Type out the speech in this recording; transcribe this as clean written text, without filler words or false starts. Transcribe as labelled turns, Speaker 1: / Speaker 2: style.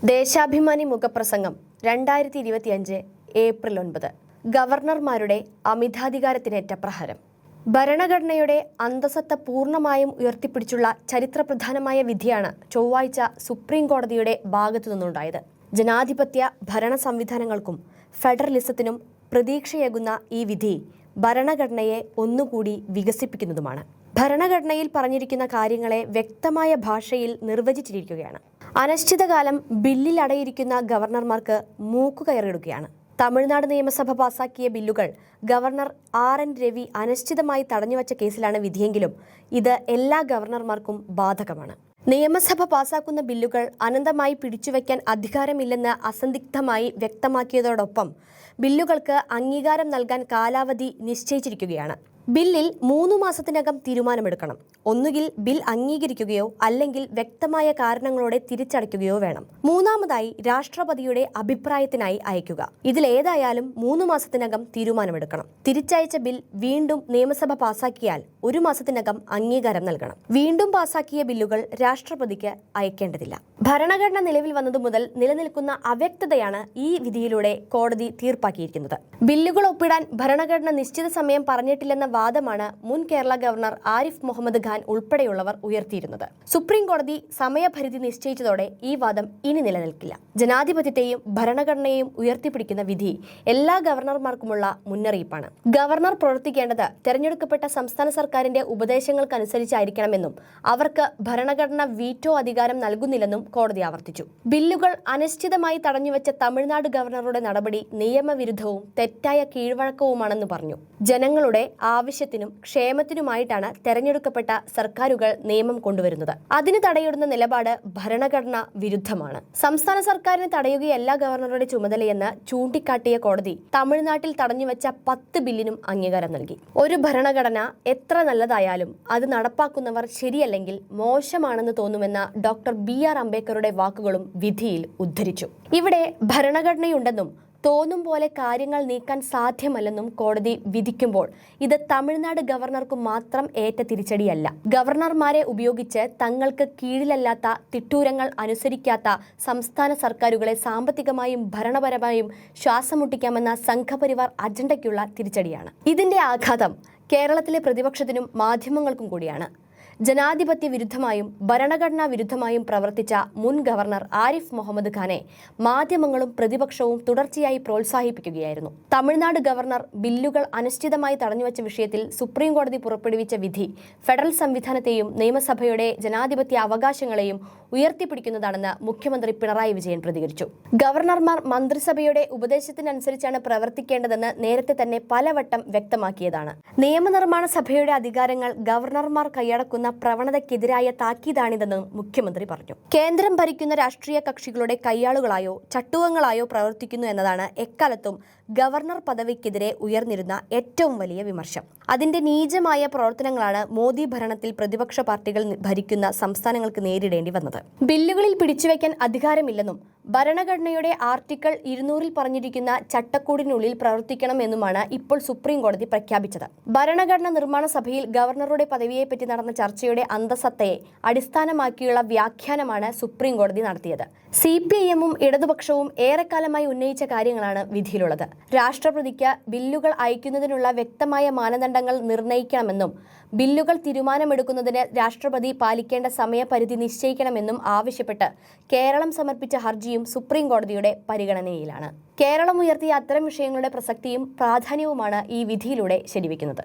Speaker 1: ദേശാഭിമാനി മുഖപ്രസംഗം 2025 ഏപ്രിൽ 9. ഗവർണർമാരുടെ അമിതാധികാരത്തിനേറ്റ പ്രഹരം. ഭരണഘടനയുടെ അന്തസത്ത പൂർണ്ണമായും ഉയർത്തിപ്പിടിച്ചുള്ള ചരിത്രപ്രധാനമായ വിധിയാണ് ചൊവ്വാഴ്ച സുപ്രീം കോടതിയുടെ ഭാഗത്തുനിന്നുണ്ടായത്. ജനാധിപത്യ ഭരണ സംവിധാനങ്ങൾക്കും ഫെഡറലിസത്തിനും പ്രതീക്ഷയേകുന്ന ഈ വിധി ഭരണഘടനയെ ഒന്നുകൂടി വികസിപ്പിക്കുന്നതുമാണ്. ഭരണഘടനയിൽ പറഞ്ഞിരിക്കുന്ന കാര്യങ്ങളെ വ്യക്തമായ ഭാഷയിൽ നിർവചിച്ചിരിക്കുകയാണ്. അനിശ്ചിതകാലം ബില്ലിൽ അടയിരിക്കുന്ന ഗവർണർമാർക്ക് മൂക്കുകയറിടുകയാണ്. തമിഴ്നാട് നിയമസഭ പാസാക്കിയ ബില്ലുകൾ ഗവർണർ RN രവി അനിശ്ചിതമായി തടഞ്ഞുവച്ച കേസിലാണ് വിധിയെങ്കിലും ഇത് എല്ലാ ഗവർണർമാർക്കും ബാധകമാണ്. നിയമസഭ പാസാക്കുന്ന ബില്ലുകൾ അനന്തമായി പിടിച്ചുവെക്കാൻ അധികാരമില്ലെന്ന് അസന്ദിഗ്ധമായി വ്യക്തമാക്കിയതോടൊപ്പം ബില്ലുകൾക്ക് അംഗീകാരം നൽകാൻ കാലാവധി നിശ്ചയിച്ചിരിക്കുകയാണ്. ബില്ലിൽ 3 മാസത്തിനകം തീരുമാനമെടുക്കണം. ഒന്നുകിൽ ബിൽ അംഗീകരിക്കുകയോ അല്ലെങ്കിൽ വ്യക്തമായ കാരണങ്ങളോടെ തിരിച്ചടയ്ക്കുകയോ വേണം. മൂന്നാമതായി രാഷ്ട്രപതിയുടെ അഭിപ്രായത്തിനായി അയക്കുക. ഇതിലേതായാലും 3 മാസത്തിനകം തീരുമാനമെടുക്കണം. തിരിച്ചയച്ച ബിൽ വീണ്ടും നിയമസഭ പാസാക്കിയാൽ 1 മാസത്തിനകം അംഗീകാരം നൽകണം. വീണ്ടും പാസാക്കിയ ബില്ലുകൾ രാഷ്ട്രപതിക്ക് അയക്കേണ്ടതില്ല. ഭരണഘടന നിലവിൽ വന്നതു മുതൽ നിലനിൽക്കുന്ന അവ്യക്തതയാണ് ഈ വിധിയിലൂടെ കോടതി തീർപ്പാക്കിയിരിക്കുന്നത്. ബില്ലുകൾ ഒപ്പിടാൻ ഭരണഘടന നിശ്ചിത സമയം പറഞ്ഞിട്ടില്ലെന്ന വാദമാണ് മുൻ കേരള ഗവർണർ ആരിഫ് മുഹമ്മദ് ഖാൻ ഉൾപ്പെടെയുള്ളവർ ഉയർത്തിയിരുന്നത്. സുപ്രീം കോടതി സമയപരിധി നിശ്ചയിച്ചതോടെ ഈ വാദം ഇനി നിലനിൽക്കില്ല. ജനാധിപത്യത്തെയും ഭരണഘടനയെയും ഉയർത്തിപ്പിടിക്കുന്ന വിധി എല്ലാ ഗവർണർമാർക്കുമുള്ള മുന്നറിയിപ്പാണ്. ഗവർണർ പ്രവർത്തിക്കേണ്ടത് തെരഞ്ഞെടുക്കപ്പെട്ട സംസ്ഥാന സർക്കാരിന്റെ ഉപദേശങ്ങൾക്കനുസരിച്ചായിരിക്കണമെന്നും അവർക്ക് ഭരണഘടന വീറ്റോ അധികാരം നൽകുന്നില്ലെന്നും കോടതി ആവർത്തിച്ചു. ബില്ലുകൾ അനിശ്ചിതമായി തടഞ്ഞുവെച്ച തമിഴ്നാട് ഗവർണറുടെ നടപടി നിയമവിരുദ്ധവും തെറ്റായ കീഴ്വഴക്കവുമാണെന്ന് പറഞ്ഞു. ജനങ്ങളുടെ ആവശ്യത്തിനും ക്ഷേമത്തിനുമായിട്ടാണ് തെരഞ്ഞെടുക്കപ്പെട്ട സർക്കാരുകൾ നിയമം കൊണ്ടുവരുന്നത്. അതിന് തടയിടുന്ന നിലപാട് ഭരണഘടന വിരുദ്ധമാണ്. സംസ്ഥാന സർക്കാരിനെ തടയുകയല്ല ഗവർണറുടെ ചുമതലയെന്ന് ചൂണ്ടിക്കാട്ടിയ കോടതി തമിഴ്നാട്ടിൽ തടഞ്ഞുവെച്ച 10 ബില്ലിനും അംഗീകാരം നൽകി. ഒരു ഭരണഘടന എത്ര നല്ലതായാലും അത് നടപ്പാക്കുന്നവർ ശരിയല്ലെങ്കിൽ മോശമാണെന്ന് തോന്നുമെന്ന ഡോക്ടർ BR അംബേദ്കറുടെ വാക്കുകളും വിധിയിൽ ഉദ്ധരിച്ചു. ഇവിടെ ഭരണഘടനയുണ്ടെന്നും തോന്നും പോലെ കാര്യങ്ങൾ നീക്കാൻ സാധ്യമല്ലെന്നും കോടതി വിധിക്കുമ്പോൾ ഇത് തമിഴ്നാട് ഗവർണർക്ക് മാത്രം ഏറ്റ തിരിച്ചടിയല്ല. ഗവർണർമാരെ ഉപയോഗിച്ച് തങ്ങൾക്ക് കീഴിലല്ലാത്ത തിട്ടൂരങ്ങൾ അനുസരിക്കാത്ത സംസ്ഥാന സർക്കാരുകളെ സാമ്പത്തികമായും ഭരണപരമായും ശ്വാസം മുട്ടിക്കാമെന്ന സംഘപരിവാർ അജണ്ടയ്ക്കുള്ള തിരിച്ചടിയാണ്. ഇതിന്റെ ആഘാതം കേരളത്തിലെ പ്രതിപക്ഷത്തിനും മാധ്യമങ്ങൾക്കും കൂടിയാണ്. ജനാധിപത്യ വിരുദ്ധമായും ഭരണഘടനാ വിരുദ്ധമായും പ്രവർത്തിച്ച മുൻ ഗവർണർ ആരിഫ് മുഹമ്മദ് ഖാനെ മാധ്യമങ്ങളും പ്രതിപക്ഷവും തുടർച്ചയായി പ്രോത്സാഹിപ്പിക്കുകയായിരുന്നു. തമിഴ്നാട് ഗവർണർ ബില്ലുകൾ അനിശ്ചിതമായി തടഞ്ഞുവച്ച വിഷയത്തിൽ സുപ്രീം കോടതി പുറപ്പെടുവിച്ച വിധി ഫെഡറൽ സംവിധാനത്തെയും നിയമസഭയുടെ ജനാധിപത്യ അവകാശങ്ങളെയും ഉയർത്തിപ്പിടിക്കുന്നതാണെന്ന് മുഖ്യമന്ത്രി പിണറായി വിജയൻ പ്രതികരിച്ചു. ഗവർണർമാർ മന്ത്രിസഭയുടെ ഉപദേശത്തിനനുസരിച്ചാണ് പ്രവർത്തിക്കേണ്ടതെന്ന് നേരത്തെ തന്നെ പലവട്ടം വ്യക്തമാക്കിയതാണ്. നിയമനിർമ്മാണ സഭയുടെ അധികാരങ്ങൾ ഗവർണർമാർ കൈയടക്കുന്ന പ്രവണതയ്ക്കെതിരായ താക്കീതാണിതെന്നും മുഖ്യമന്ത്രി പറഞ്ഞു. കേന്ദ്രം ഭരിക്കുന്ന രാഷ്ട്രീയ കക്ഷികളുടെ കയ്യാളുകളായോ ചട്ടുകങ്ങളായോ പ്രവർത്തിക്കുന്നു എന്നതാണ് എക്കാലത്തും ഗവർണർ പദവിക്കെതിരെ ഉയർന്നിരുന്ന ഏറ്റവും വലിയ വിമർശം. അതിന്റെ നീചമായ പ്രവർത്തനങ്ങളാണ് മോദി ഭരണത്തിൽ പ്രതിപക്ഷ പാർട്ടികൾ ഭരിക്കുന്ന സംസ്ഥാനങ്ങൾക്ക് നേരിടേണ്ടി വന്നത്. ബില്ലുകളിൽ പിടിച്ചുവെക്കാൻ അധികാരമില്ലെന്നും ഭരണഘടനയുടെ ആർട്ടിക്കിൾ 200 പറഞ്ഞിരിക്കുന്ന ചട്ടക്കൂടിനുള്ളിൽ പ്രവർത്തിക്കണമെന്നുമാണ് ഇപ്പോൾ സുപ്രീം കോടതി പ്രഖ്യാപിച്ചത്. ഭരണഘടനാ നിർമ്മാണ സഭയിൽ ഗവർണറുടെ പദവിയെപ്പറ്റി നടന്ന ചർച്ചയുടെ അന്തസത്തയെ അടിസ്ഥാനമാക്കിയുള്ള വ്യാഖ്യാനമാണ് സുപ്രീം കോടതി നടത്തിയത്. CPIM-ഉം ഇടതുപക്ഷവും ഏറെക്കാലമായി ഉന്നയിച്ച കാര്യങ്ങളാണ് വിധിയിലുള്ളത്. രാഷ്ട്രപതിക്ക് ബില്ലുകൾ അയക്കുന്നതിനുള്ള വ്യക്തമായ മാനദണ്ഡങ്ങൾ നിർണ്ണയിക്കണമെന്നും ബില്ലുകൾ തീരുമാനമെടുക്കുന്നതിന് രാഷ്ട്രപതി പാലിക്കേണ്ട സമയപരിധി നിശ്ചയിക്കണമെന്നും ആവശ്യപ്പെട്ട് കേരളം സമർപ്പിച്ച ഹർജിയും സുപ്രീം കോടതിയുടെ പരിഗണനയിലാണ്. കേരളം ഉയർത്തിയ അത്തരം വിഷയങ്ങളുടെ പ്രസക്തിയും പ്രാധാന്യവുമാണ് ഈ വിധിയിലൂടെ ശരിവെക്കുന്നത്.